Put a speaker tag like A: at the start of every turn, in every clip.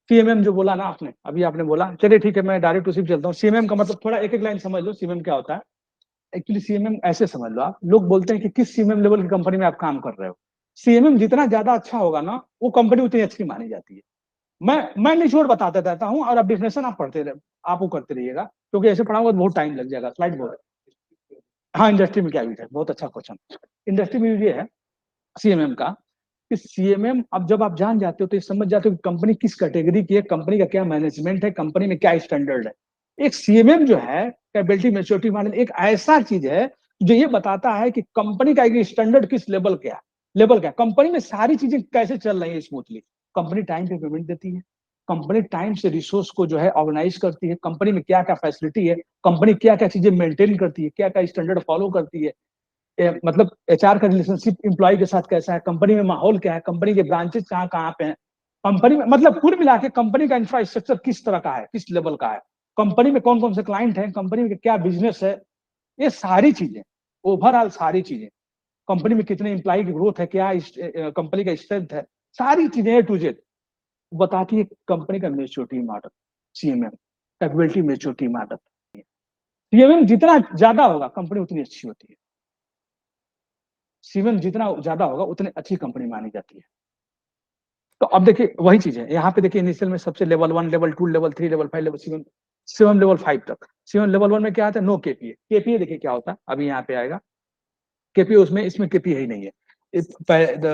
A: CMM जो बोला ना आपने, अभी आपने बोला, चलिए ठीक है, मैं डायरेक्ट उसी पे चलता हूँ। सीएमएम का मतलब थोड़ा एक एक लाइन समझ लो, सीएमएम क्या होता है। एक्चुअली सीएमएम ऐसे समझ लो आप, लोग बोलते हैं कि किस सीएमएम लेवल की कंपनी में आप काम कर रहे हो। सीएमएम जितना ज्यादा अच्छा होगा ना, वो कंपनी उतनी अच्छी मानी जाती है। मैं निचोड़ बताता रहता हूँ, और अब डेफिनेशन आप पढ़ते रहे, आप वो करते रहिएगा, क्योंकि ऐसे पढ़ाऊंगा तो बहुत टाइम लग जाएगा, स्लाइड बहुत। हाँ, इंडस्ट्री में क्या यूज है, बहुत अच्छा क्वेश्चन। इंडस्ट्री में यूज ये है सीएमएम का, कि सीएमएम अब जब आप जान जाते हो तो ये समझ जाते हो कि कंपनी किस कैटेगरी की है, कंपनी का क्या मैनेजमेंट है, कंपनी में क्या स्टैंडर्ड है। एक सीएमएम जो है, कैपेबिलिटी मैच्योरिटी मॉडल, एक ऐसा चीज है जो ये बताता है कि कंपनी का एक स्टैंडर्ड किस लेवल क्या, कंपनी में सारी चीजें कैसे चल रही है स्मूथली। कंपनी टाइम पे पेमेंट देती है, कंपनी टाइम से रिसोर्स को जो है ऑर्गेनाइज करती है, कंपनी में क्या क्या फैसिलिटी है, कंपनी क्या क्या चीजें मेंटेन करती है, क्या क्या स्टैंडर्ड फॉलो करती है, मतलब एचआर का रिलेशनशिप एम्प्लॉय के साथ कैसा है, कंपनी में माहौल क्या है, कंपनी के ब्रांचेस कहाँ कहाँ पे हैं, कंपनी में मतलब कुल मिला के कंपनी का इंफ्रास्ट्रक्चर किस तरह का है, किस लेवल का है, कंपनी में कौन कौन से क्लाइंट हैं, कंपनी में क्या बिजनेस है, ये सारी चीजें, ओवरऑल सारी चीजें, कंपनी में कितने एम्प्लॉय की ग्रोथ है, क्या कंपनी का स्ट्रेंथ है, सारी चीजें ए टू जेड बताती है कंपनी का maturity model. CMM capability maturity model. CMM जितना ज्यादा होगा कंपनी उतनी अच्छी होती है, सीएमएम जितना ज्यादा होगा उतनी अच्छी कंपनी मानी जाती है। तो अब देखिए वही चीज है, यहाँ पे देखिए इनिशियल में सबसे level 1, level 2, level 3, level 5, level 7, 7 level 5 तक। 7 लेवल 1 में क्या आता है, नो केपीए। केपीए देखिए क्या होता है, अभी यहाँ पे आएगा केपीए, उसमें इसमें केपीए ही नहीं है।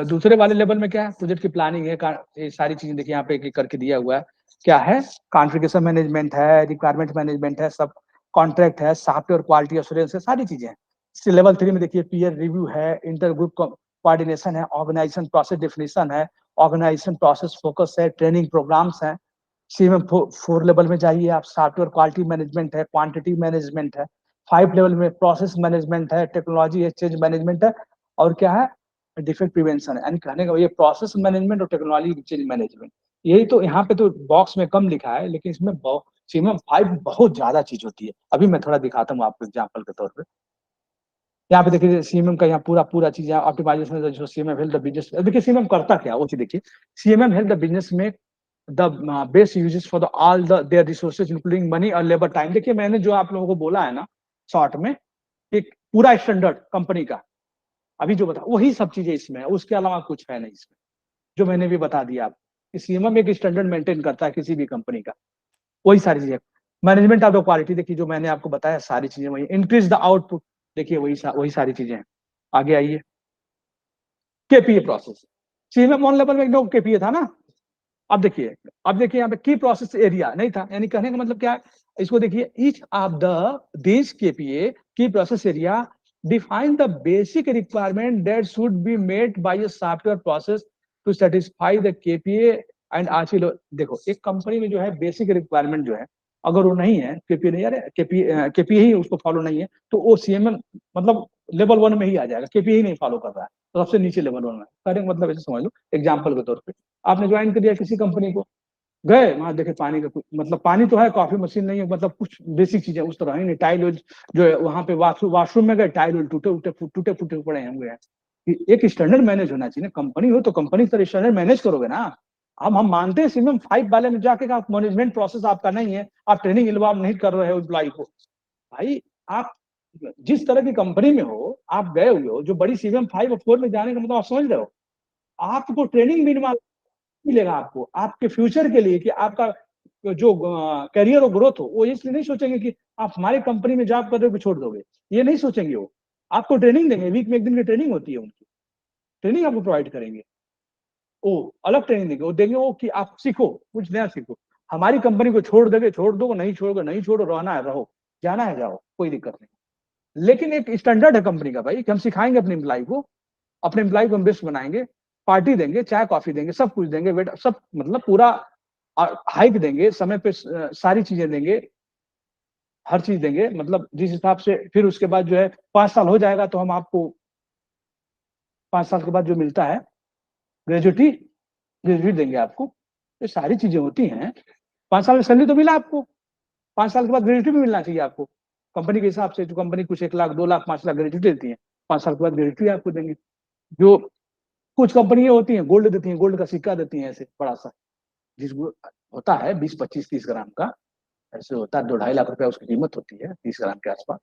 A: दूसरे वाले लेवल में क्या है, प्रोजेक्ट की प्लानिंग है, ये सारी चीजें देखिए यहाँ पे एक करके दिया हुआ है। क्या है, कॉन्फ़िगरेशन मैनेजमेंट है, रिक्वायरमेंट मैनेजमेंट है, सब कॉन्ट्रैक्ट है, सॉफ्टवेयर क्वालिटी एश्योरेंस है, सारी चीजें हैं। लेवल 3 में देखिए पीयर रिव्यू है, इंटर ग्रुप कोऑर्डिनेशन है, ऑर्गेनाइजेशन प्रोसेस डेफिनेशन है, ऑर्गेनाइजेशन प्रोसेस फोकस है, ट्रेनिंग प्रोग्राम्स है। सीएमएम 4 लेवल में जाइए आप, सॉफ्टवेयर क्वालिटी मैनेजमेंट है, क्वांटिटी मैनेजमेंट है। 5 लेवल में प्रोसेस मैनेजमेंट है, टेक्नोलॉजी एक्सचेंज मैनेजमेंट है, और क्या है, डिफेक्ट प्रिवेंशन है। यानी कहने का ये प्रोसेस मैनेजमेंट और टेक्नोलॉजी एक्सचेंज मैनेजमेंट, यही तो यहाँ पे तो बॉक्स में कम लिखा है, लेकिन इसमें सीएमएम 5 बहुत ज्यादा चीज होती है। अभी मैं थोड़ा दिखाता हूँ आपको एग्जाम्पल के तौर पर। यहाँ पे देखिए सीएमएम का यहाँ पूरा पूरा चीज है, ऑप्टिमाइजेशन जो सीएमएम हेल्प द बिजनेस। देखिए सीएमएम करता क्या, वो चीज देखिए। सीएमएम हेल्प द बिजनेस में the best uses for the all the their resources including money और लेबर टाइम। देखिए मैंने जो आप लोगों को बोला है ना शॉर्ट में, एक पूरा स्टैंडर्ड कंपनी का अभी जो बता, वही सब चीजें इसमें है, उसके अलावा कुछ है नहीं इसमें, जो मैंने भी बता दिया आपको। सीएमएम एक स्टैंडर्ड मेंटेन करता है किसी भी कंपनी का, वही सारी चीजें। मैनेजमेंट ऑफ द क्वालिटी देखिए, जो मैंने आपको बताया सारी चीजें वही। इंक्रीज द आउटपुट, देखिए वही सारी चीजें हैं। आगे आइए, केपीए प्रोसेस। सीएमएम 1 लेवल में एक केपीए था ना, अब देखिए यहाँ पे की प्रोसेस एरिया नहीं था, यानी कहने का मतलब क्या है, इसको देखिए, each of the this KPA की process area define the basic requirement that should be met by a software process to satisfy the KPA and achieve. देखो एक कंपनी में जो है बेसिक रिक्वायरमेंट जो है, अगर वो नहीं है, केपीए नहीं, अरे केपीए ही उसको फॉलो नहीं है, तो वो सीएमएम मतलब लेवल 1 में ही आ जाएगा, केपीए ही नहीं फॉलो कर रहा है, तो सबसे नीचे लेवल 1 में। करें मतलब ऐसे समझ लो एग्जाम्पल के तौर पर, आपने ज्वाइन कर दिया किसी कंपनी को, गए वहां देखे पानी का मतलब पानी तो है, कॉफी मशीन नहीं है, मतलब कुछ बेसिक चीजें उस तरह है नहीं, टाइल जो है वहां पे वॉशरूम में गए, टाइल टूटे फूटे पड़े होंगे हैं। एक स्टैंडर्ड मैनेज होना चाहिए ना, कंपनी हो तो कंपनी तरह स्टैंडर्ड मैनेज करोगे ना। हम मानते हैं सीएमएम 5 वाले में जाके आप मैनेजमेंट प्रोसेस आपका नहीं है, आप ट्रेनिंग इन्वॉल्व नहीं कर रहे हो एम्प्लॉय को। भाई आप जिस तरह की कंपनी में हो, आप गए हुए हो, जो बड़ी सीएमएम 5 और 4 में जाने का मतलब आप समझ रहे हो, आपको ट्रेनिंग भी मिलेगा आपको आपके फ्यूचर के लिए, कि आपका जो करियर और ग्रोथ हो, वो इसलिए नहीं सोचेंगे कि आप हमारी कंपनी में जॉब कर रहे हो कि छोड़ दोगे, ये नहीं सोचेंगे। वो आपको ट्रेनिंग देंगे, वीक में 1 दिन की ट्रेनिंग होती है उनकी, ट्रेनिंग आपको प्रोवाइड करेंगे, वो अलग ट्रेनिंग देंगे, वो देंगे वो कि आप सीखो, कुछ नया सीखो। हमारी कंपनी को छोड़ दोगे छोड़ दो, नहीं छोड़ोगे नहीं छोड़ो, रहना है रहो, जाना है जाओ, कोई दिक्कत नहीं। लेकिन एक स्टैंडर्ड है कंपनी का भाई, कि हम सिखाएंगे अपने एम्प्लॉय को, अपने एम्प्लॉय को हम बेस्ट बनाएंगे, पार्टी देंगे, चाय कॉफी देंगे, सब कुछ देंगे, वेट सब मतलब पूरा हाइक देंगे, समय पे सारी चीजें देंगे, हर चीज देंगे, मतलब जिस हिसाब से। फिर उसके बाद जो है 5 साल हो जाएगा तो हम आपको 5 साल के बाद जो मिलता है ग्रेजुएटी, ग्रेजुएट देंगे आपको। ये सारी चीजें होती हैं। 5 साल में सैलरी तो मिला आपको, 5 साल के बाद ग्रेजुएटी भी मिलना चाहिए आपको, कंपनी के हिसाब से। जो कंपनी कुछ 1 लाख 2 लाख 5 लाख ग्रेजुएटी देती है, 5 साल के बाद ग्रेजुएटी आपको देंगे। जो कुछ कंपनी होती हैं गोल्ड देती हैं, गोल्ड का सिक्का देती हैं ऐसे बड़ा सा, जिस होता है 20, 25, 30 ग्राम का, ऐसे होता है 2-2.5 लाख रुपया उसकी कीमत होती है 30 ग्राम के आसपास।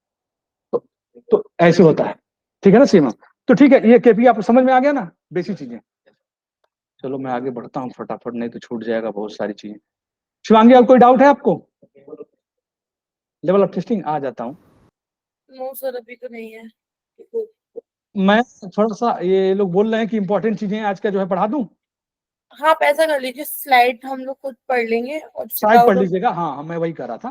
A: तो ऐसे होता है, ठीक है ना सीमा। तो ठीक है, ये केपी आपको समझ में आ गया ना, बेसिक चीजें। चलो मैं आगे बढ़ता हूँ फटाफट, नहीं तो छूट जाएगा बहुत सारी चीजें। शिवांगी, अब कोई डाउट है आपको? लेवल ऑफ टेस्टिंग आ जाता हूँ।
B: नो सर, अभी तो नहीं है।
A: मैं थोड़ा सा, ये लोग बोल रहे हैं कि इंपॉर्टेंट चीजें आज का जो है पढ़ा दूं।
B: हाँ, आप ऐसा कर लीजिए, स्लाइड हम लोग खुद पढ़ लेंगे और
A: स्लाइड पढ़
B: डाउट।
A: लीजिएगा, हाँ मैं वही कर रहा था,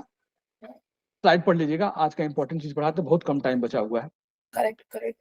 A: स्लाइड पढ़ लीजिएगा, आज का इंपॉर्टेंट चीज पढ़ा तो बहुत कम टाइम बचा हुआ है।
B: Correct correct.